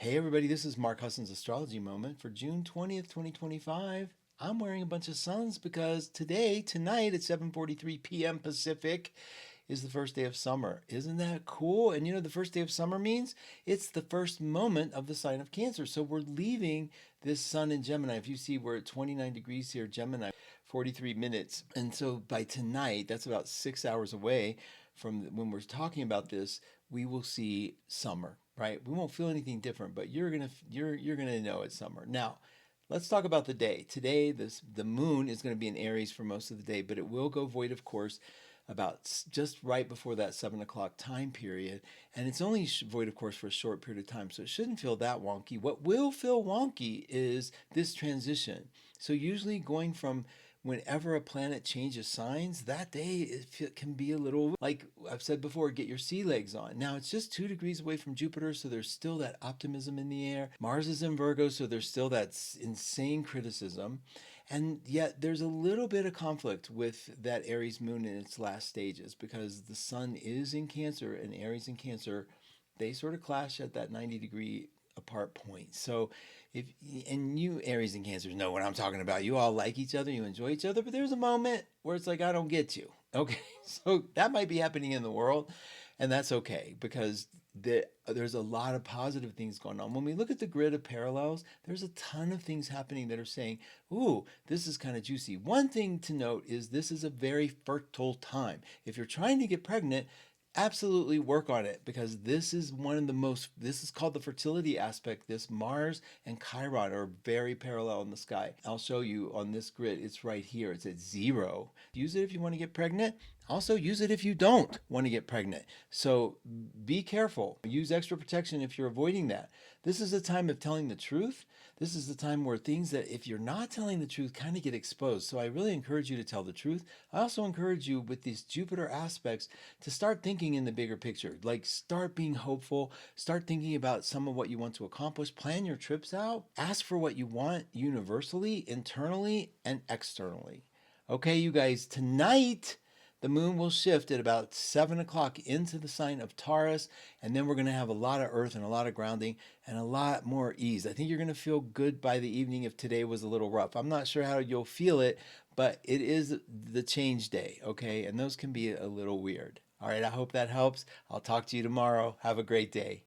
Hey everybody, this is Mark Husson's Astrology Moment for June 20th, 2025. I'm wearing a bunch of suns because tonight at 7:43 p.m. Pacific is the first day of summer. Isn't that cool? And you know the first day of summer means it's the first moment of the sign of Cancer. So we're leaving this sun in Gemini. If you see, we're at 29 degrees here, Gemini, 43 minutes. And so by tonight, that's about 6 hours away from when we're talking about this, we will see summer, right? We won't feel anything different, but you're gonna know it's summer. Now, let's talk about the day. Today, the moon is going to be in Aries for most of the day, but it will go void of course about just right before that 7 o'clock time period, and it's only void of course for a short period of time, so it shouldn't feel that wonky. What will feel wonky is this transition. So usually going from whenever a planet changes signs, that day it can be a little, like I've said before, get your sea legs on. Now it's just 2 degrees away from Jupiter, so there's still that optimism in the air. Mars is in Virgo, so there's still that insane criticism. And yet there's a little bit of conflict with that Aries moon in its last stages because the sun is in Cancer and Aries in Cancer, they sort of clash at that 90-degree apart point. So if and you Aries and Cancers know what I'm talking about. You all like each other, you enjoy each other, but there's a moment where it's like I don't get you. Okay, so that might be happening in the world, and that's okay because there's a lot of positive things going on. When we look at the grid of parallels, there's a ton of things happening that are saying, ooh, this is kind of juicy. One thing to note is this is a very fertile time. If you're trying to get pregnant, absolutely work on it because this is one of the most, this is called the fertility aspect. This Mars and Chiron are very parallel in the sky. I'll show you on this grid. It's right here. It's at 0. Use it if you want to get pregnant. Also use it if you don't want to get pregnant. So be careful. Use extra protection if you're avoiding that. This is a time of telling the truth. This is the time where things that if you're not telling the truth kind of get exposed. So I really encourage you to tell the truth. I also encourage you with these Jupiter aspects to start thinking in the bigger picture. Like start being hopeful, start thinking about some of what you want to accomplish, plan your trips out, ask for what you want universally, internally, and externally. Okay, you guys, tonight the moon will shift at about 7 o'clock into the sign of Taurus, and then we're going to have a lot of earth and a lot of grounding and a lot more ease. I think you're going to feel good by the evening if today was a little rough. I'm not sure how you'll feel it, but it is the change day, okay? And those can be a little weird. All right, I hope that helps. I'll talk to you tomorrow. Have a great day.